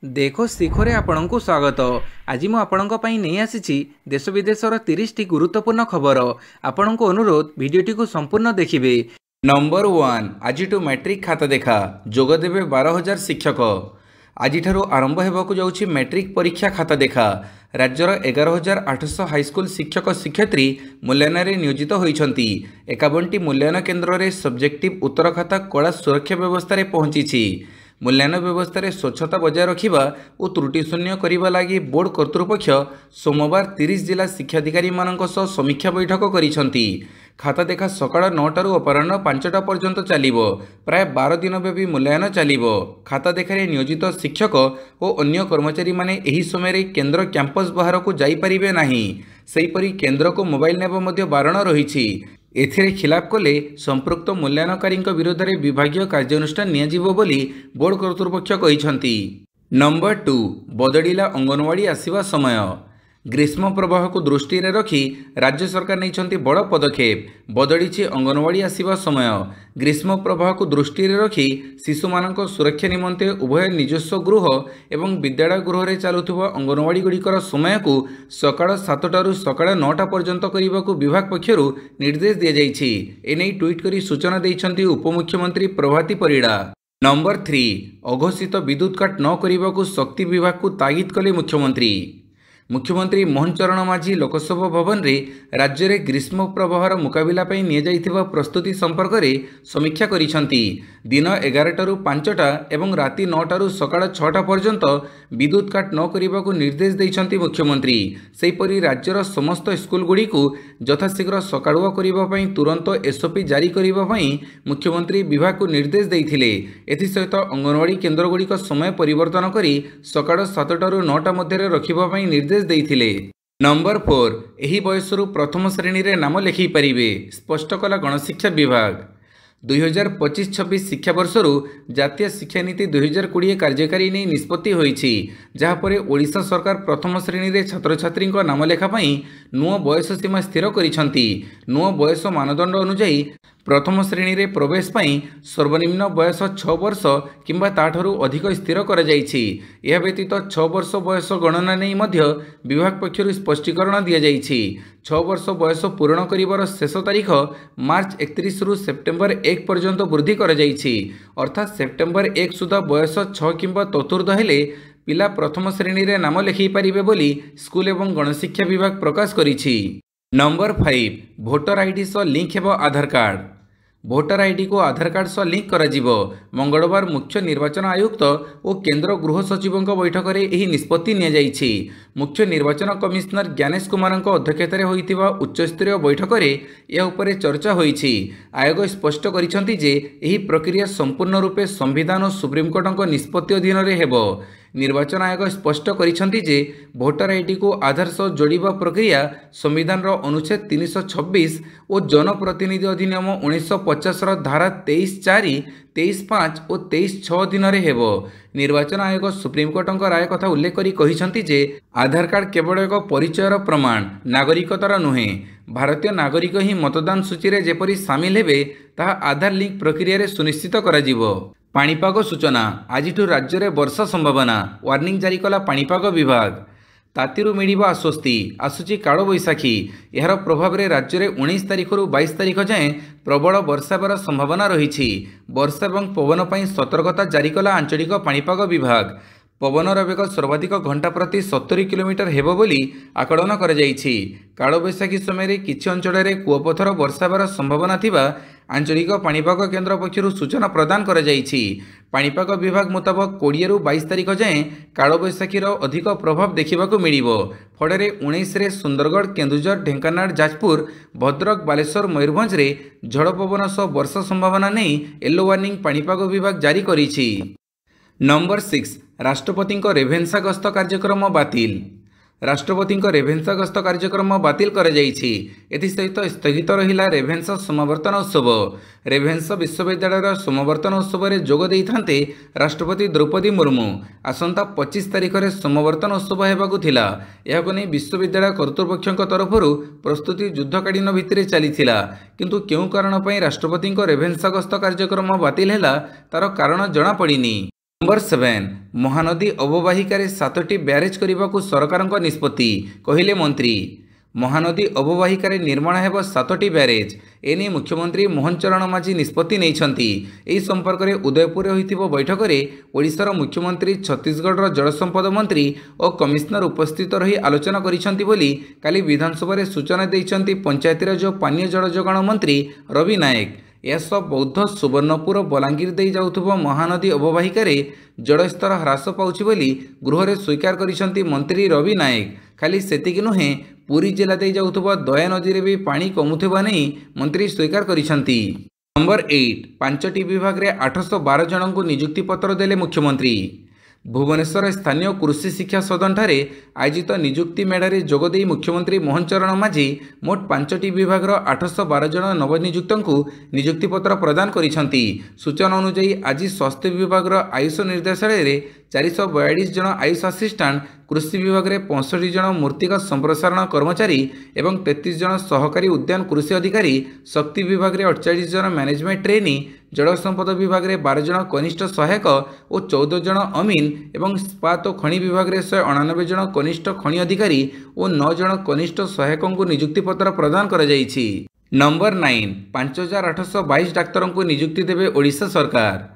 देखो शिखरे आपणଙ୍କୁ स्वागत। आज मु आपणଙ୍କ ପାଇଁ ନେଇ ଆସିଛି देश विदेशर 30 टी गुरुत्वपूर्ण खबर। आपणଙ୍କୁ अनुरोध भिडियोटी को संपूर्ण देखिबे। नंबर 1 आज मैट्रिक खाता देखा जोगदेवे 12,000 शिक्षक। आज आरंभ होगाकू जाउछि मैट्रिक परीक्षा खाता देखा। राज्यर 11,800 हाईस्कूल शिक्षक शिक्षयित्री मूल्यांकन नियोजित होइछंती। 51टी मूल्यांकन केन्द्र में सब्जेक्टिव उत्तर खाता कड़ा सुरक्षा व्यवस्था पहुंची। मूल्यांकन व्यवस्था रे स्वच्छता बजाय रखिबा और त्रुटि शून्य करिबा लागि बोर्ड कर्तृपक्ष सोमवार 30 जिला शिक्षाधिकारी मानक सह समीक्षा बैठक करिसंती। खाता देखा सकाळ 9 अपराह्न 5टा पर्यंत चलिबो। प्राय 12 दिन व्यापी मूल्यांकन चलिबो। खाता देखारे नियोजित शिक्षक और अन्य कर्मचारी माने एही समय रे केंद्र कैंपस बाहर को जाई परिबे नाही। सेहीपरि केंद्र को मोबाइल नेबा मध्ये बारण रहिछि। एथिरे खिलाफ कले संपृक्त मूल्यांकनकारी विरोध में विभागीय कार्यानुष्ठान नियाजिबो बोली बोर्ड कर्तृपक्ष कहिसंती। नंबर 2 बदलिला अंगनवाड़ी आसिबा समय। ग्रीष्म प्रवाह को दृष्टि रे रखी राज्य सरकार नहीं बड़ पदक्षेप। बदली अंगनवाड़ी आसिबा समय। ग्रीष्म प्रवाह को दृष्टि रे रखी शिशु मानक सुरक्षा निमंते उभय निजस्व गृह एवं विद्यालय गृह रे चालुथुवा अंगनवाड़ी गुड़िकर समय को सकाळ 7टारू सकाळ 9टा पर्यंत करने को विभाग पक्षरु निर्देश दिया जाइछि। एने ट्वीट करी सूचना देइछंती उपमुख्यमंत्री प्रभाती परिड़ा। नंबर 3 अघोषित विद्युत काट न करने को शक्ति विभाग को तागिद कले मुख्यमंत्री। मुख्यमंत्री मोहन चरण माझी लोकसभा भवन में राज्य में ग्रीष्म प्रवाहर मुकाबला निया प्रस्तुति संपर्क में समीक्षा करिसंती। दिन 11टारू 5टा एवं राति 9टारू सकाळ 6टा पर्यंत विद्युत काट न करने को निर्देश देइछंती मुख्यमंत्री। सेहीपरि राज्यर समस्त स्कूल गुड़ी को यथाशीघ्र सकाळुआ करने तुरंत एसओपी जारी करने मुख्यमंत्री विभाग को निर्देश देइथिले। एथिसहित अंगनवाड़ी केन्द्र गुड़िक समय परिवर्तन करी सकाळ 7टारू 9टा मध्य रखिबा निर्देश देइथिले। नंबर 4 एही बयसरू प्रथम श्रेणी रे नाम लेखि परिबे स्पष्ट कला गणशिक्षा विभाग। 2025-26 शिक्षा वर्षरू जातीय शिक्षा नीति 2020 कार्यकारी नहीं निष्पत्ति होईछि। जहाँपर ओडिशा सरकार प्रथम श्रेणी रे छात्र छात्री नाम लेखा पई नुआ बयस सीमा स्थिर करिसंती। नुआ बयस मानदंड अनुसार प्रथम श्रेणी रे प्रवेश पई सर्वनिम्न बयस 6 वर्ष किंबा ताठरू अधिक स्थिर करा जाइछि। यह व्यतीत 6 वर्ष बयस गणना नहीं मध्य विभाग पक्षरु स्पष्टीकरण दिया जाइछि। 6 वर्ष बयस पूर्ण करिवार शेष तारीख मार्च 31 रु सेप्टेम्बर 1 पर्यंत वृद्धि करा जाइछि। अर्थात सेप्टेम्बर 1 सुधा बयस 6 किंबा ततुर्ध हेले पिला प्रथम श्रेणी रे नाम लेखि पारिबे बोली स्कूल एवं गणशिक्षा विभाग प्रकाश करिछि। नंबर 5 भोटर आईडी सह लिंक हेबो आधार कार्ड। भोटर आईडी को आधार कार्ड सह लिंक करा जिवो। मंगलवार मुख्य निर्वाचन आयुक्त और केंद्र गृह सचिवों बैठक में यह निष्पत्ति निया जाइछि। मुख्य निर्वाचन कमिशनर ज्ञानेश कुमार अध्यक्षतार होइतिबा उच्चस्तरीय बैठक में यह उपरे चर्चा होइछि। आयोग स्पष्ट करिसंती जे एही प्रक्रिया संपूर्ण रूपे संविधान और सुप्रीमकोर्ट निष्पत्ति अधीन रे हेबो। निर्वाचन आयोग स्पष्ट करिसंती जे भोटर आईडी को आधार सह जोड़िबा प्रक्रिया संविधान अनुच्छेद 326 और जनप्रतिनिधि अधिनियम 1950 धारा 23(4), 23(5) और 23(6) अधीन रे हेबो। निर्वाचन आयोग सुप्रीमकोर्ट राय कथा उल्लेख करी कहिसंती जे आधार कार्ड केवल एक परिचयर प्रमाण नागरिकतार नुहे। भारतीय नागरिक ही मतदान सूची रे जेपरी सामिल हेबे ताहा आधार लिंक प्रक्रिया रे सुनिश्चित करा जिवो। पाणीपाग सूचना आज राज्य में वर्षा संभावना वार्निंग जारी कला पाणीपाग विभाग। तातीरू मिलिबा आश्वस्ति आसुची काଳ बैशाखी। यार प्रभाव में राज्य में 19 तारीख रु 22 तारीख जाए प्रबल वर्षा हेबार संभावना रही। वर्षा और पवन पर सतर्कता जारी कला आंचलिक पाणीपाग विभाग। पवनर बेग सर्वाधिक घंटा प्रति 70 किलोमीटर हेबो बोली आकलन करा जाइछि। काଳ बैशाखी समय किछि अंचल में कूपथर वर्षा हेबार संभावना थिबा आंचलिक पाणीपाग केन्द्र पक्षरु सूचना प्रदान करा जाइछि। पाणीपाग विभाग मुताबक 20 रु 22 तारीख जाए काଳ बैशाखीर अधिक प्रभाव देखा मिलिबो। फଳରେ 19 रे सुंदरगढ़, केन्दुझर, ढेंकानाल, जाजपुर, भद्रक, बालेश्वर, मयूरभंज रे झड़ पवन सह वर्षा संभावना नहीं येलो वार्निंग पाणीपाग विभाग जारी करिछि। नंबर 6 राष्ट्रपति रेभेन्सा गस्त कार्यक्रम बातिल। राष्ट्रपति रेभेन्सा गस्त कार्यक्रम बातिल करा जाइछि। एथिसहित स्थगित रहिला रेभेन्सा समावर्तन उत्सव। रेभेन्सा विश्वविद्यालय समावर्तन उत्सव में जोग देइथान्ते राष्ट्रपति द्रौपदी मुर्मू। आसंता 25 तारीख में समावर्तन उत्सव हेबाकु थिला। एहाकु नै विश्वविद्यालय कर्तृपक्षक तरफरु प्रस्तुति युद्धकालीन भित्तिरे चलीथिला। किंतु केउ कारण पई राष्ट्रपति रेभेन्सा गस्त कार्यक्रम बातिल हैला तार कारण जଣା पड़िनी। नंबर 7 महानदी अववाहिकार 7टी ब्यारेज करने को सरकार निष्पत्ति कहिले मंत्री। महानदी अववाहिकार निर्माण हेब 7टी ब्यारेज एने मुख्यमंत्री मोहन चरण माझी निष्पत्ति नहीं संपर्क में उदयपुर होइथिबो बैठक में ओडिशार मुख्यमंत्री छत्तीसगढ़ जलसंपद मंत्री और कमिशनर उपस्थित रही आलोचना करिसेंति बोली काली विधानसभा में सूचना देइसेंति पंचायतीराज और पानीय जल जोगाण मंत्री रवि नायक। यह बौद्ध सुवर्णपुर बलांगीर दे जाउथुबो महानदी अववाहिकार जलस्तर ह्रास पाउछि बोली गृह में स्वीकार करिसेंति मंत्री रवि नायक। खाली सेतिकी नुहे पुरी जिला दे जाउथुबो दया नदी रे भी पानी कमुथिबा नहीं मंत्री स्वीकार करिसेंति। नंबर 8 5टी विभाग में 812 जन को नियुक्ति पत्र देले मुख्यमंत्री। भुवनेश्वर स्थानीय कृषि शिक्षा सदन ठारे आयोजित नियुक्ति मेढ़े जोगदे मुख्यमंत्री मोहन चरण माझी मोट 5टी विभाग 812 जन नवनियुक्त नियुक्ति पत्र प्रदान करिसेंति। सूचना अनुसार आज स्वास्थ्य विभाग आयुष निर्देशालय 442 जन आयुष असिस्टांट, कृषि विभाग में 65 जन मूर्तिगत संप्रसारण कर्मचारी एवं 33 जन सहकारी उद्यान कृषि अधिकारी, शक्ति विभाग में 48 जन मैनेजमेंट ट्रेनी, जल संपद विभाग में 12 जन कनिष्ठ सहायक और 14 जन अमीन एवं इस्पात और खनि विभाग में 199 जन कनिष्ठ खनि अधिकारी और 9 जन कनिष्ठ सहायकों को नियुक्ति पत्र प्रदान कर जाइछि। नंबर 9 5822 डाक्तरों को नियुक्ति देवे ओडिशा सरकार।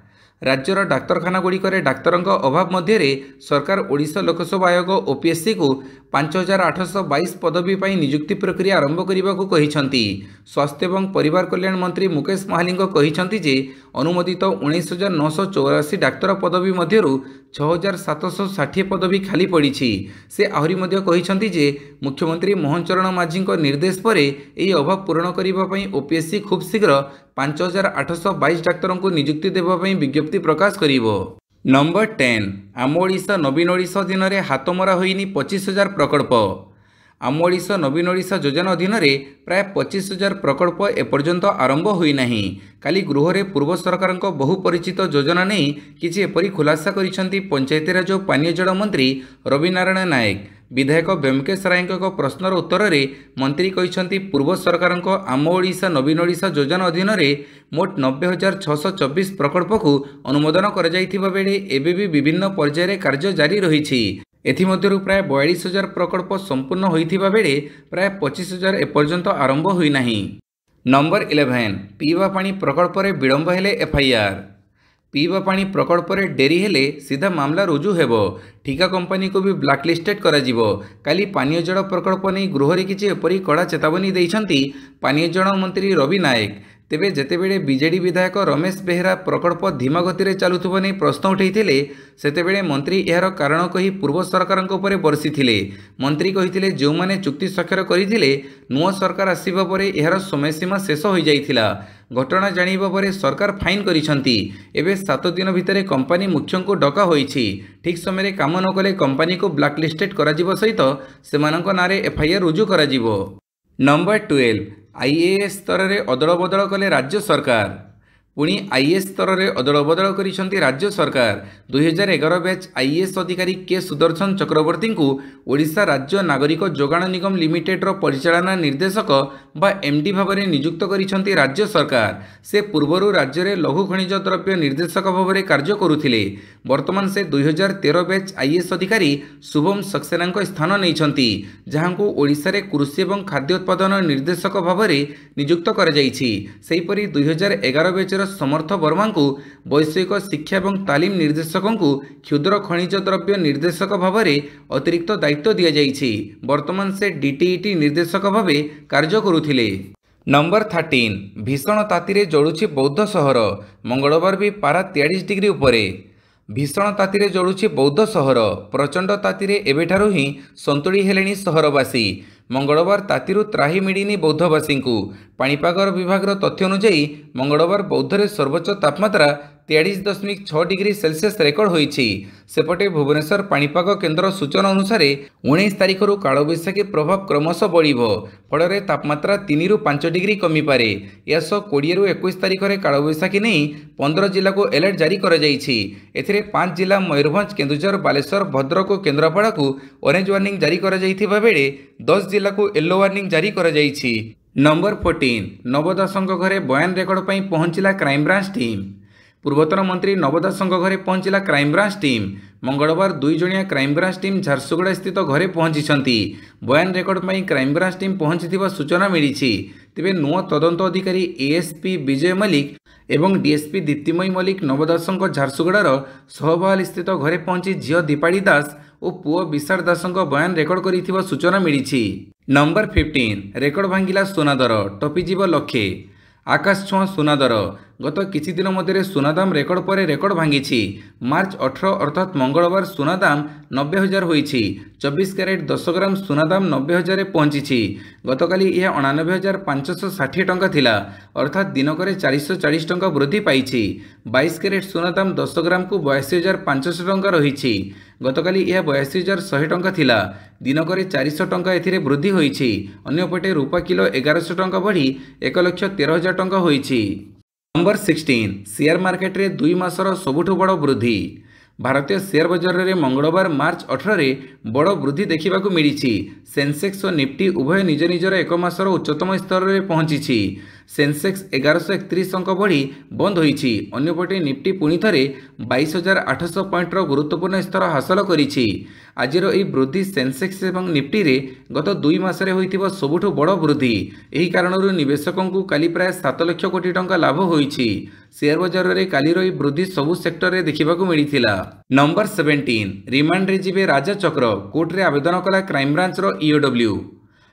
राज्यर डाक्तरखाना गुड़िकर डाक्तरों अभाव मध्य सरकार ओडिशा लोकसभा आयोग ओपीएससी को 5822 पदवी पर नियुक्ति प्रक्रिया आरंभ करने को कहिसेंति। स्वास्थ्य एवं परिवार कल्याण मंत्री मुकेश महालिंग कहिसेंति जे अनुमोदित 19,984 डाक्तर पदवी मध्य 6,760 पदवी खाली पड़ी। से आहरी मध्य कहिसेंति जे मुख्यमंत्री मोहन चरण माझी निर्देश पर यह अभाव पूरण करने ओपीएससी खूब शीघ्र 5822 डाक्तरों को नियुक्ति देवाई विज्ञप्ति प्रकाश करिवो। नंबर 10 आम ओडिशा नवीन ओडिशा अधीन हाथमरा होइनी 25,000 प्रकल्प। आम ओडिशा नवीन ओडिशा योजना अधीन प्राय 25,000 प्रकल्प एपर्यंत आरंभ होईना। काली गृह में पूर्व सरकार बहुपरिचित योजना नहीं किछि एपरि खुलासा करिसेंति पंचायतीराज और पानीय जल मंत्री रवि नारायण नायक। विधायक व्यंकटेश राय प्रश्नर उत्तर में मंत्री कहिसेंति पूर्व सरकार आम ओडिशा नवीन ओडिशा योजना अधीन मोट 90,624 प्रकल्प को अनुमोदन कर जाइथिबा बेले एबे भी विभिन्न पर्यायर कार्य जारी रही। एथिमध्यरु प्राय 42,000 प्रकल्प संपूर्ण होइथिबा बेले प्राय 25,000 एपर्यंत आरंभ होईना। नंबर 11 पीवा पानी प्रकल्प रे विलंब हेले एफआईआर। पीवा पानी प्रकल्प रे डेरी हेले सीधा मामला रुजु हेबो। ठिका कंपनी को भी ब्लैकलिस्टेड करा जिवो। काली पानीय जल प्रकल्प नहीं गृह रे किछि एपरि कड़ा चेतावनी दैछंती पानीय जल मंत्री रवि नायक। तेबे जेतेबेले बीजेडी विधायक रमेश बेहेरा प्रकल्प धीमा गति में चलुथुबो नै प्रश्न उठैथिले सेतेबेले मंत्री एहार कारण कही पूर्व सरकार उपरे बर्षिथिले। मंत्री कहिथिले जो माने चुक्ति स्वाक्षर करिथिले नुआ सरकार आसीबा परे एहार समयसीमा शेष हो जाइथिला। घटना जानिबा परे सरकार फाइन करिसंती। एबे 7 दिन भितरे कंपनी मुख्यों को डका होइछि। ठीक समय काम न कले कंपनी को ब्लैकलिस्टेड करा जिवो सहित सेमानक नारे एफआईआर रुजु करा जिवो। नंबर 12 आईएएस स्तर में अदल बदल कले राज्य सरकार। पुणी आईएएस स्तर में अदल बदल करिसेंति राज्य सरकार। 2011 बैच आईएएस अधिकारी के सुदर्शन चक्रवर्ती को ओडिशा राज्य नागरिक जोगाण निगम लिमिटेड परिचालना निर्देशक बा एमडी भाव में नियुक्त करिसेंति राज्य सरकार। से पूर्वर राज्य में लघु खनिज द्रव्य निर्देशक भाव में कार्य करुथिले। वर्तमान से 2013 बैच आईएएस अधिकारी शुभम सक्सेना स्थान नहीं जहां को ओडिशा रे कृषि एवं खाद्य उत्पादन निर्देशक भाव में नियुक्त कर जाइछि। सेहिपरि 2011 बैच समर्थ वर्मा को वैषयिक शिक्षा एवं तालीम निर्देशकों को क्षुद्र खनिज द्रव्य निर्देशक भाव में अतिरिक्त दायित्व दि जाइछि। वर्तमान से डीटीईटी निर्देशक भाव कार्य करुथिले। नंबर 13 भीषण ताती जलुछि बौद्ध सहर। मंगलवार भी पारा 43 डिग्री उपरे। भीषण ताती जलुछि बौद्ध सहर। प्रचंड ताती एबेठारु ही संतुड़ी हेलेनी सहरवासी। मंगलवार तातीरु त्राही मिडिनी बौद्धवासी को। पाणीपाग विभाग तथ्य अनुसार मंगलवार बौद्धरे सर्वोच्च तापमात्रा 43.6 डिग्री सेल्सियस रेकर्ड होईछि। सेपटे भुवनेश्वर पाणीपाग केन्द्र सूचना अनुसार 19 तारिख कालबैशाखी प्रभाव क्रमश बढ़िबो। फल तापमात्रा 3 ରୁ 5 डिग्री कमी पारे। यास 20 ରୁ 21 तारिख में कालबैशाखी नहीं 15 जिला को अलर्ट जारी कर जाइछि। एथिरे 5 जिला मयूरभंज, केन्दुझर, बालेश्वर, भद्रक और केन्द्रापड़ा को ऑरेंज वार्निंग जारी कर जाइथिबा बेले 10 जिला को येलो वार्निंग जारी कर जाइछि। नंबर 14 नवदासଙ୍କ घरे बयान रेकर्ड पर पहुंचला क्राइमब्रांच टीम। ପୂର୍ବତନ ମନ୍ତ୍ରୀ ନବ ଦାସଙ୍କ ଘରେ ପହଞ୍ଚିଲା କ୍ରାଇମବ୍ରାଞ୍ଚ ଟିମ୍। ମଙ୍ଗଳବାର 2 ଜଣିଆ କ୍ରାଇମବ୍ରାଞ୍ଚ ଟିମ୍ ଝାରସୁଗୁଡ଼ା ସ୍ଥିତ ଘରେ ପହଞ୍ଚିଛନ୍ତି। ବୟାନ ରେକର୍ଡ ପାଇଁ କ୍ରାଇମବ୍ରାଞ୍ଚ ଟିମ୍ ପହଞ୍ଚିଥିବା ସୂଚନା ମିଳିଛି। ତେବେ ନୂଆ ତଦନ୍ତ ଅଧିକାରୀ ଏଏସ୍ପି ବିଜୟ ମଲ୍ଲିକ ଏବଂ ଡିଏସ୍ପି ଦୀପ୍ତିମୟୀ ମଲ୍ଲିକ ନବ ଦାସଙ୍କ ଝାରସୁଗୁଡ଼ାର ସହବାହାଲି ସ୍ଥିତ ଘରେ ପହଞ୍ଚି ଝିଅ ଦୀପାଳି ଦାସ ଓ ପୁଅ ବିଶାଳ ଦାସଙ୍କ ବୟାନ ରେକର୍ଡ କରିଥିବା ସୂଚନା ମିଳିଛି। ନମ୍ବର 15 ରେକର୍ଡ ଭାଙ୍ଗିଲା ସୁନାଦର, ଟପିଯିବ ଲକ୍ଷେ। ଆକାଶ ଛୁଆଁ ସୁନାଦର। ଗତ କିଛି ଦିନ ମଧ୍ୟରେ ସୁନାଦାମ ରେକର୍ଡ ପରେ ରେକର୍ଡ ଭାଙ୍ଗିଛି। ମାର୍ଚ୍ଚ 18 ଅର୍ଥାତ୍ ମଙ୍ଗଳବାର ସୁନାଦାମ 90,000 ହୋଇଛି। 24 କ୍ୟାରେଟ୍ 10 ଗ୍ରାମ ସୁନାଦାମ 90,000ରେ ପହଞ୍ଚିଛି। ଗତକାଲି ଏହା 89,560 ଟଙ୍କା ଥିଲା, ଅର୍ଥାତ୍ ଦିନକରେ 440 ଟଙ୍କା ବୃଦ୍ଧି ପାଇଛି। 22 କ୍ୟାରେଟ୍ ସୁନାଦାମ 10 ଗ୍ରାମକୁ 82,500 ଟଙ୍କା ରହିଛି। ଗତକାଲି ଏହା 82,100 ଟଙ୍କା ଥିଲା। ଦିନକରେ 400 ଟଙ୍କା ଏଥିରେ ବୃଦ୍ଧି ହୋଇଛି। ଅନ୍ୟପଟେ ରୂପା କିଲୋ 1,100 ଟଙ୍କା ବଢ଼ି 1,13,000 ଟଙ୍କା ହୋଇଛି। ନମ୍ବର 16 ସେୟାର ମାର୍କେଟରେ 2 ମାସର ସବୁଠୁ ବଡ଼ ବୃଦ୍ଧି। ଭାରତୀୟ ସେୟାର ବଜାରରେ ମଙ୍ଗଳବାର ମାର୍ଚ୍ଚ 18ରେ ବଡ଼ ବୃଦ୍ଧି ଦେଖିବାକୁ ମିଳିଛି। ସେନ୍ସେକ୍ସ ଓ ନିଫ୍ଟି ଉଭୟ ନିଜ ନିଜର ଏକ ମାସର ଉଚ୍ଚତମ ସ୍ତରରେ ପହଞ୍ଚିଛି। ସେନ୍ସେକ୍ସ 1,131 ଅଙ୍କ ବଢ଼ି ବନ୍ଦ ହୋଇଛି। ଅନ୍ୟପଟେ ନିଫ୍ଟି ପୁଣି ଥରେ 22,800 ପଏଣ୍ଟର ଗୁରୁତ୍ୱପୂର୍ଣ୍ଣ ସ୍ତର ହାସଲ କରିଛି। ଆଜିର ଏହି ବୃଦ୍ଧି ସେନ୍ସେକ୍ସ ଏବଂ ନିଫ୍ଟିରେ ଗତ 2 ମାସରେ ହୋଇଥିବା ସବୁଠୁ ବଡ଼ ବୃଦ୍ଧି। ଏହି କାରଣରୁ ନିବେଶକଙ୍କୁ କାଲି ପ୍ରାୟ 7 ଲକ୍ଷ କୋଟି ଟଙ୍କା ଲାଭ ହୋଇଛି। ସେୟାର ବଜାରରେ କାଲିର ଏହି ବୃଦ୍ଧି ସବୁ ସେକ୍ଟରରେ ଦେଖିବାକୁ ମିଳିଥିଲା। ନମ୍ବର 17 ରିମାଣ୍ଡରେ ଯିବେ ରାଜା ଚକ୍ର, କୋର୍ଟରେ ଆବେଦନ କଲା କ୍ରାଇମବ୍ରାଞ୍ଚର ଇଓଡବ୍ଲ୍ୟୁ।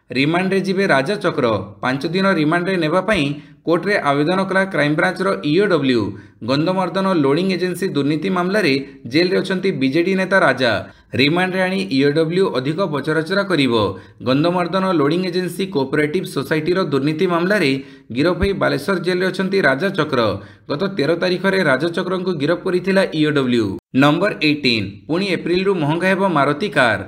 ରିମାଣ୍ଡରେ ଯିବେ ରାଜା ଚକ୍ର। 5 ଦିନ ରିମାଣ୍ଡରେ ନେବା ପାଇଁ କୋର୍ଟରେ ଆବେଦନ କଲା କ୍ରାଇମବ୍ରାଞ୍ଚର ଇଓଡବ୍ଲ୍ୟୁ। ଗନ୍ଧମର୍ଦ୍ଦନ ଲୋଡିଂ ଏଜେନ୍ସି ଦୁର୍ନୀତି ମାମଲାରେ ଜେଲରେ ଅଛନ୍ତି ବିଜେଡି ନେତା ରାଜା। ରିମାଣ୍ଡରେ ଆଣି ଇଓଡବ୍ଲ୍ୟୁ ଅଧିକ ପଚରାଉଚରା କରିବ। ଗନ୍ଧମର୍ଦ୍ଦନ ଲୋଡିଂ ଏଜେନ୍ସି କୋଅପରେଟିଭ ସୋସାଇଟିର ଦୁର୍ନୀତି ମାମଲାରେ ଗିରଫ ହୋଇ ବାଲେଶ୍ୱର ଜେଲରେ ଅଛନ୍ତି ରାଜା ଚକ୍ର। ଗତ 13 ତାରିଖରେ ରାଜା ଚକ୍ରଙ୍କୁ ଗିରଫ କରିଥିଲା ଇଓଡବ୍ଲ୍ୟୁ। ନମ୍ବର 18 ପୁଣି ଏପ୍ରିଲରୁ ମହଙ୍ଗା ହେବ ମାରୁତି କାର୍।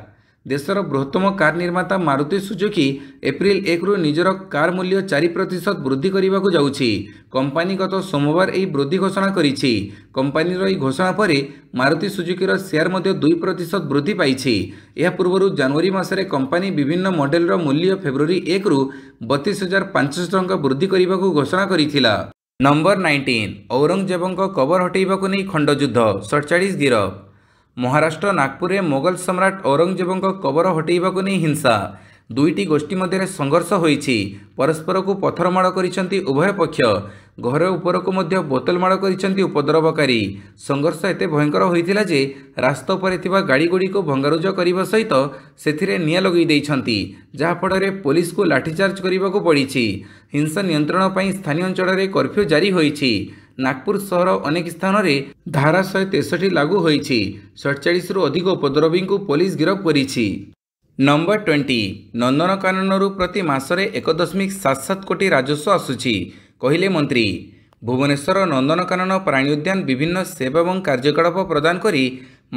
ଦେଶର ବୃହତ୍ତମ କାର୍ ନିର୍ମାତା ମାରୁତି ସୁଜୁକି ଏପ୍ରିଲ 1ରୁ ନିଜର କାର୍ ମୂଲ୍ୟ 4% ବୃଦ୍ଧି କରିବାକୁ ଯାଉଛି। କମ୍ପାନୀ ଗତ ସୋମବାର ଏହି ବୃଦ୍ଧି ଘୋଷଣା କରିଛି। କମ୍ପାନୀର ଏହି ଘୋଷଣା ପରେ ମାରୁତି ସୁଜୁକିର ସେୟାର ମଧ୍ୟ 2% ବୃଦ୍ଧି ପାଇଛି। ଏହା ପୂର୍ବରୁ ଜାନୁଆରୀ ମାସରେ କମ୍ପାନୀ ବିଭିନ୍ନ ମଡେଲର ମୂଲ୍ୟ ଫେବୃଆରୀ 1ରୁ 32,500 ଟଙ୍କା ବୃଦ୍ଧି କରିବାକୁ ଘୋଷଣା କରିଥିଲା। ନମ୍ବର 19 ଔରଙ୍ଗଜେବଙ୍କ କବର ହଟେଇବାକୁ ନେଇ ଖଣ୍ଡଯୁଦ୍ଧ, 47 ଗିରଫ। ମହାରାଷ୍ଟ୍ର ନାଗପୁରରେ ମୋଗଲ ସମ୍ରାଟ ଔରଙ୍ଗଜେବଙ୍କ କବର ହଟେଇବାକୁ ନେଇ ହିଂସା। ଦୁଇଟି ଗୋଷ୍ଠୀ ମଧ୍ୟରେ ସଂଘର୍ଷ ହୋଇଛି। ପରସ୍ପରକୁ ପଥରମାଡ଼ କରିଛନ୍ତି ଉଭୟ ପକ୍ଷ। ଘର ଉପରକୁ ମଧ୍ୟ ବୋତଲ ମାଡ଼ କରିଛନ୍ତି ଉପଦ୍ରବକାରୀ। ସଂଘର୍ଷ ଏତେ ଭୟଙ୍କର ହୋଇଥିଲା ଯେ ରାସ୍ତା ଉପରେ ଥିବା ଗାଡ଼ିଗୁଡ଼ିକୁ ଭଙ୍ଗାରୁଜା କରିବା ସହିତ ସେଥିରେ ନିଆଁ ଲଗାଇ ଦେଇଛନ୍ତି, ଯାହାଫଳରେ ପୋଲିସକୁ ଲାଠିଚାର୍ଜ କରିବାକୁ ପଡ଼ିଛି। ହିଂସା ନିୟନ୍ତ୍ରଣ ପାଇଁ ସ୍ଥାନୀୟ ଅଞ୍ଚଳରେ କର୍ଫ୍ୟୁ ଜାରି ହୋଇଛି। ନାଗପୁର ସହର ଅନେକ ସ୍ଥାନରେ ଧାରା 163 ଲାଗୁ ହୋଇଛି। 47ରୁ ଅଧିକ ଉପଦ୍ରବୀଙ୍କୁ ପୋଲିସ ଗିରଫ କରିଛି। ନମ୍ବର 20 ନନ୍ଦନକାନନରୁ ପ୍ରତି ମାସରେ 1.77 କୋଟି ରାଜସ୍ୱ ଆସୁଛି, କହିଲେ ମନ୍ତ୍ରୀ। ଭୁବନେଶ୍ୱର ନନ୍ଦନକାନନ ପ୍ରାଣୀ ଉଦ୍ୟାନ ବିଭିନ୍ନ ସେବା ଏବଂ କାର୍ଯ୍ୟକଳାପ ପ୍ରଦାନ କରି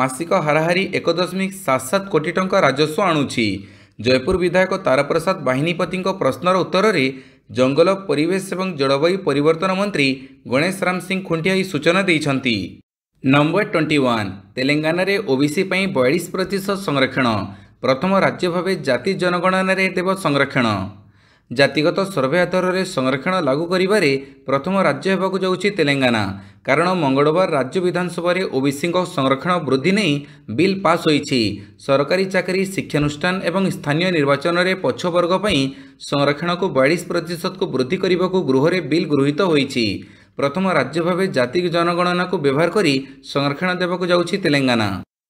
ମାସିକ ହାରାହାରି 1.77 କୋଟି ଟଙ୍କା ରାଜସ୍ୱ ଆଣୁଛି। ଜୟପୁର ବିଧାୟକ ତାରପ୍ରସାଦ ବାହିନୀପତିଙ୍କ ପ୍ରଶ୍ନର ଉତ୍ତରରେ ଜଙ୍ଗଲ, ପରିବେଶ ଏବଂ ଜଳବାୟୁ ପରିବର୍ତ୍ତନ ମନ୍ତ୍ରୀ ଗଣେଶ ରାମ ସିଂ ଖୁଣ୍ଟିଆ ଏହି ସୂଚନା ଦେଇଛନ୍ତି। ନମ୍ବର 21 ତେଲେଙ୍ଗାନାରେ ଓବିସି ପାଇଁ 42% ସଂରକ୍ଷଣ। ପ୍ରଥମ ରାଜ୍ୟ ଭାବେ ଜାତି ଜନଗଣନାରେ ଦେବ ସଂରକ୍ଷଣ। ଜାତିଗତ ସର୍ଭେ ଆଧାରରେ ସଂରକ୍ଷଣ ଲାଗୁ କରିବାରେ ପ୍ରଥମ ରାଜ୍ୟ ହେବାକୁ ଯାଉଛି ତେଲେଙ୍ଗାନା। କାରଣ ମଙ୍ଗଳବାର ରାଜ୍ୟ ବିଧାନସଭାରେ ଓବିସିଙ୍କ ସଂରକ୍ଷଣ ବୃଦ୍ଧି ନେଇ ବିଲ୍ ପାସ୍ ହୋଇଛି। ସରକାରୀ ଚାକିରି, ଶିକ୍ଷାନୁଷ୍ଠାନ ଏବଂ ସ୍ଥାନୀୟ ନିର୍ବାଚନରେ ପଛୁଆବର୍ଗ ପାଇଁ ସଂରକ୍ଷଣକୁ 42%କୁ ବୃଦ୍ଧି କରିବାକୁ ଗୃହରେ ବିଲ୍ ଗୃହୀତ ହୋଇଛି। ପ୍ରଥମ ରାଜ୍ୟ ଭାବେ ଜାତି ଜନଗଣନାକୁ ବ୍ୟବହାର କରି ସଂରକ୍ଷଣ ଦେବାକୁ ଯାଉଛି ତେଲେଙ୍ଗାନା।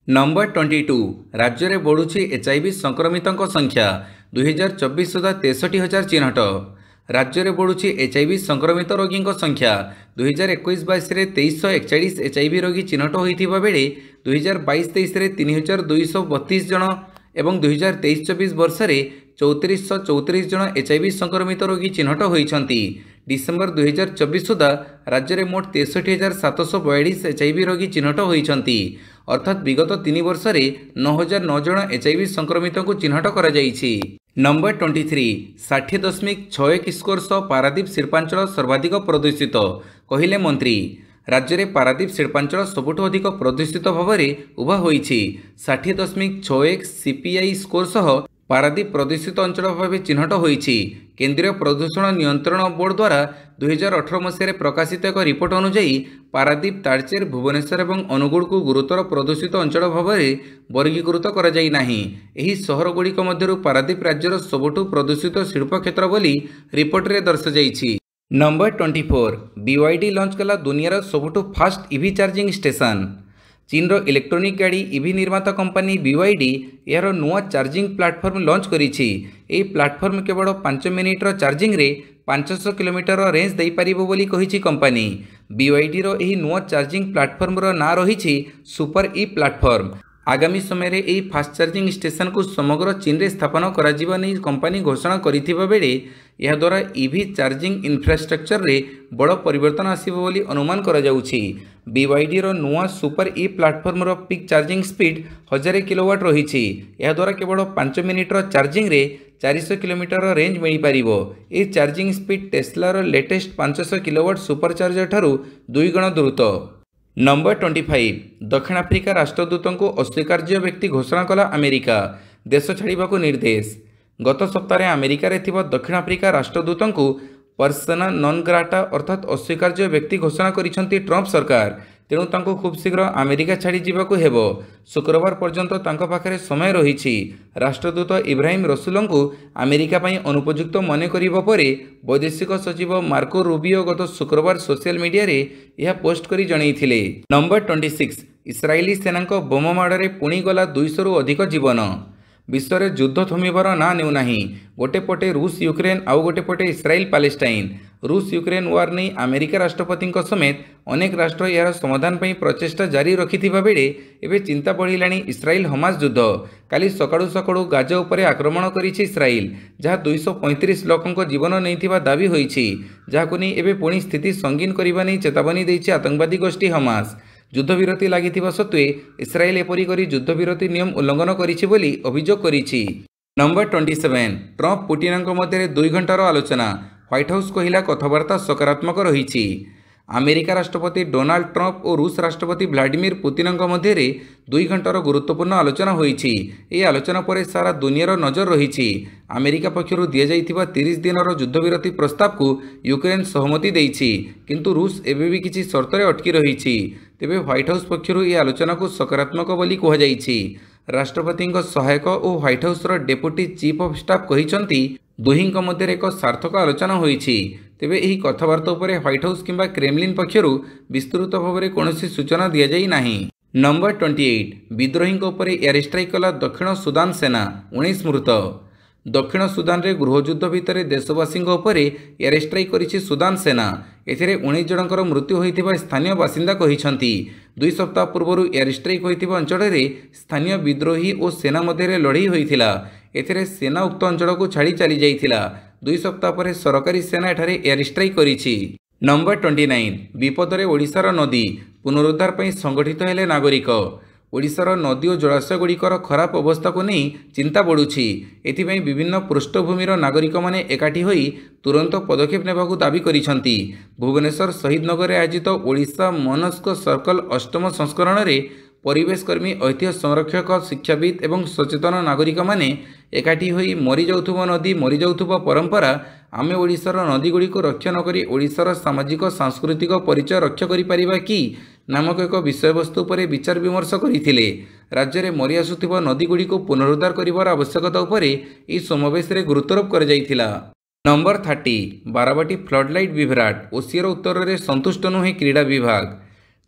ନମ୍ବର 22 ରାଜ୍ୟରେ ବଢ଼ୁଛି HIV ସଂକ୍ରମିତଙ୍କ ସଂଖ୍ୟା। 2024 ସୁଦ୍ଧା 63,000 ଚିହ୍ନଟ। ରାଜ୍ୟରେ ବଢ଼ୁଛି HIV ସଂକ୍ରମିତ ରୋଗୀଙ୍କ ସଂଖ୍ୟା। 2021-22ରେ 2341 HIV ରୋଗୀ ଚିହ୍ନଟ ହୋଇଥିବା ବେଳେ 2022-23ରେ 3,232 ଜଣ ଏବଂ 2023-24 ବର୍ଷରେ 3,434 ଜଣ HIV ସଂକ୍ରମିତ ରୋଗୀ ଚିହ୍ନଟ ହୋଇଛନ୍ତି। ଡିସେମ୍ବର 2024 ସୁଦ୍ଧା ରାଜ୍ୟରେ ମୋଟ 63,742 HIV ରୋଗୀ ଚିହ୍ନଟ ହୋଇଛନ୍ତି। ଅର୍ଥାତ୍ ବିଗତ 3 ବର୍ଷରେ 9,009 ଜଣ HIV ସଂକ୍ରମିତଙ୍କୁ ଚିହ୍ନଟ କରାଯାଇଛି। ନମ୍ବର 23 60.61 ସ୍କୋର ସହ ପାରାଦୀପ ଶିଳ୍ପାଞ୍ଚଳ ସର୍ବାଧିକ ପ୍ରଦୂଷିତ, କହିଲେ ମନ୍ତ୍ରୀ। ରାଜ୍ୟରେ ପାରାଦୀପ ଶିଳ୍ପାଞ୍ଚଳ ସବୁଠୁ ଅଧିକ ପ୍ରଦୂଷିତ ଭାବରେ ଉଭା ହୋଇଛି। 60.61 CPI ସ୍କୋର ସହ ପାରାଦୀପ ପ୍ରଦୂଷିତ ଅଞ୍ଚଳ ଭାବେ ଚିହ୍ନଟ ହୋଇଛି। କେନ୍ଦ୍ରୀୟ ପ୍ରଦୂଷଣ ନିୟନ୍ତ୍ରଣ ବୋର୍ଡ ଦ୍ୱାରା 2018 मसीह प्रकाशित एक रिपोर्ट अनुଯାयी पारादीप तालचेर भुवनेश्वर और अनुगुल को गुरुतर प्रदूषित अंचल भाव में वर्गीकृत कर सहरगुड़िक मध्य पारादीप राज्यर सबुठु प्रदूषित शिल्प क्षेत्र बोली रिपोर्ट रे दर्शाଯାଇଛି। नंबर 24 BYD लॉन्च कला दुनियार सबुठु फास्ट ईवी चार्जिंग स्टेशन। चीन रो इलेक्ट्रोनिक गाड़ी ईवी निर्माता कंपनी BYD यार नुआ चार्जिंग प्लाटफर्म लॉन्च करिछि। एही प्लाटफर्म केवल 5 मिनिटर चार्जिंग रे 500 किलोमीटर रेंज दे पारिबो बोली कहिछि कंपनी। BYD रो एही नुआ चार्जिंग प्लाटफर्म रो ना रहिछि सुपर ई प्लाटफर्म। आगामी समय रे एही फास्ट चार्जिंग स्टेशन को समग्र चीन रे स्थापन करा जिबा नै कंपनी घोषणा करिथिबा बेले यह द्वारा ईवी चार्जिंग इंफ्रास्ट्रक्चर रे बड़ परिवर्तन आसीबो बोली अनुमान करा जाउछि। BYD रो नुआ सुपर ई प्लाटफर्म रो पिक चार्जिंग स्पीड 1000 किलोवाट रहिछि। यह द्वारा केवल 5 मिनिटर चार्जिंग रे 400 किलोमीटर रेंज मिल पारिबो। ए चार्जिंग स्पीड टेस्ला रो लेटेस्ट 500 किलोवाट सुपर चार्जर ठारू 2 गुण द्रुत। नंबर 25 दक्षिण आफ्रिका राष्ट्रदूत को अस्वीकार्य व्यक्ति घोषणा कला अमेरिका। देश छाड़िबा को निर्देश। गत सप्ताह अमेरिका रे थिबा दक्षिण आफ्रिका राष्ट्रदूत को पर्सना नॉन ग्राटा अर्थात अस्वीकार्य व्यक्ति घोषणा करिसंती ट्रंप सरकार। तेणु तांको खूब शीघ्र अमेरिका छाड़ी जीवाकू हेबो। शुक्रवार पर्यंत तांको पाखरे समय रहिछि। राष्ट्रदूत इब्राहिम रसूलन को अमेरिका पई अनुपयुक्त मने करिबा परे वैदेशिक सचिव मार्को रूबियो गत शुक्रवार सोशल मीडिया रे यह पोस्ट करी जणैथिले। नंबर 26 इस्राएली सेना बोम माड़े पुणी गला 200 रु अधिक जीवन। विश्व में युद्ध थमिबार ना नेउ नाही। गोटे पटे रूस यूक्रेन आउ गोटे पटे इस्राएल पैलेस्टाइन। रूस यूक्रेन वार नहीं अमेरिका राष्ट्रपति समेत अनेक राष्ट्र यार समाधान पर प्रचेषा जारी रखिथिबा बेले एबे चिंता बढ़िलाणी इस्राएल हमास युद्ध। काली सकाळु सकाळु गाजा उपरे आक्रमण करिछि इस्राएल, जहाँ 235 लोकंक जीवन नैथिबा दाबी होईछि, जाहाकु नै एबे पुणी स्थिति संगीन करिबा नै चेतावनी दैछि आतंकवादी गोष्ठी हमास। युद्धविरति लागिथिबा सत्वे इस्राएल एपरि करी युद्धविरति नियम उल्लंघन करिछि बोली अभियोग करिछि। नंबर 27 ट्रंप पुटिनक मध्य 2 घंटार आलोचना। व्हाइट हाउस कहिला कथबार्ता सकारात्मक रहिछि। अमेरिका राष्ट्रपति डोनाल्ड ट्रंप और रूस राष्ट्रपति व्लादिमीर पुतिनक मध्य 2 घंटार गुरुत्वपूर्ण आलोचना होईछि। एही आलोचना पर सारा दुनियार नजर रहिछि। अमेरिका पक्षरु दिया जाइथिबा 30 दिनर युद्धविरति प्रस्ताव को यूक्रेन सहमति दैछि, किंतु रूस एबे भी किछि शर्तरे अटकी रहिछि। तेबे व्हाइट हाउस पक्षरु ए आलोचना को सकारात्मक बोली कहा जाइछि। राष्ट्रपति सहायक और White House deputy chief of staff कहिसंती दुहिंक मध्य एक सार्थक आलोचना होईछि। तेबे एही कथबार्ता उपरे व्हाइट हाउस किंबा क्रेमलिन पक्षरु विस्तृत भाव में कौनसी सूचना दिया जाई नाही। नंबर 28 विद्रोही उपरे एयर स्ट्राइक कला दक्षिण सुदान सेना, 19 मृत। दक्षिण सुदान रे गृहयुद्ध भितर देशवासी एयर स्ट्राइक करिछि सुदान सेना। एथिरे 19 जनकर मृत्यु होइथिबा स्थानीय बासिंदा कहिसंती। 2 सप्ताह पूर्व एयर स्ट्राइक होइथिबा अंचल रे स्थानीय विद्रोही और सेना मध्य लड़ाई होइथिला। एथिरे सेना उक्त अंचल को छाड़ी चली जाइथिला। 2 सप्ताह पर सरकारी सेना एठारे एयर स्ट्राइक करिछि। नंबर 29 विपदरे ओडिशार नदी पुनरुद्धार पई संगठित हेले नागरिक। ओडिशार नदी और जलाशय गुड़िकर खराब अवस्था को नहीं चिंता बढ़ुछि। एथिପାଇଁ विभिन्न पृष्ठभूमिर नागरिक माने एकाठी होई तुरंत पदक्षेप नेबाकू दाबी करिसंती। भुवनेश्वर शहीद नगर आयोजित ओडिशा मनस्क सर्कल 8म संस्करण रे परिवेशकर्मी ऐतिह्य संरक्षक शिक्षाविद एवं सचेतन नागरिक माने एकाठी होई मरी जाउथुबा नदी मरी जाउथुबा परंपरा आमे ओडिशार नदी गुड़ी को रक्षा नकरी ओडिशार सामाजिक सांस्कृतिक परिचय रक्षा करि परिबा कि नामक एक विषयवस्तु पर विचार विमर्श करथिले। राज्य में मरी आसुथिबा नदी गुड़ी को पुनरुद्धार करिवार आवश्यकता उपरे ई समावेश रे गुरुत्वारोप कर जाइथिला। Number 30 Barabati floodlight Vibhrat OCR उत्तर में संतुष्ट नुहे क्रीड़ा विभाग।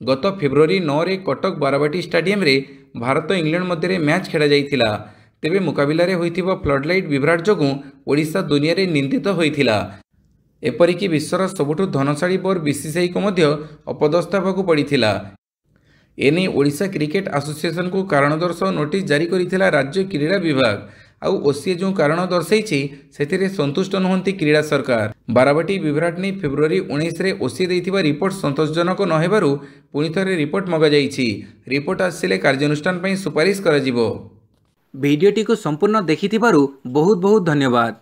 गत फेब्रुआरी 9 रे कटक बाराबाटी स्टाडियम रे भारत इंग्लैंड मध्य मैच खेला जाइथिला। तेबे मुकाबिला रे होइथिबा फ्लडलाइट विभ्राट जोगु ओडिशा दुनिया रे निंदित होइथिला। एपरिकी विश्वर सबुठु धनशाली बोर्ड बीसीसीआई को मध्य अपदस्थ होबाकू पड़िथिला। एने ओडिशा क्रिकेट एसोसिएशन को कारण दर्शाओ नोटिस जारी करिथिला राज्य क्रीड़ा विभाग। आउ ओसीए जो कारण दर्शाई से संतुष्ट नुहंती क्रीड़ा सरकार। बाराबाटी विभ्राट नहीं फेब्रुआरी 19 रे ओसीए देइथिबा रिपोर्ट संतोषजनक न हेबारु पुणी थरे रिपोर्ट मगा जाइछि। रिपोर्ट आसिले कार्यानुष्ठान पई सुपारिश करा जिवो। भिडियोटी को संपूर्ण देखिथिबारु बहुत बहुत धन्यवाद।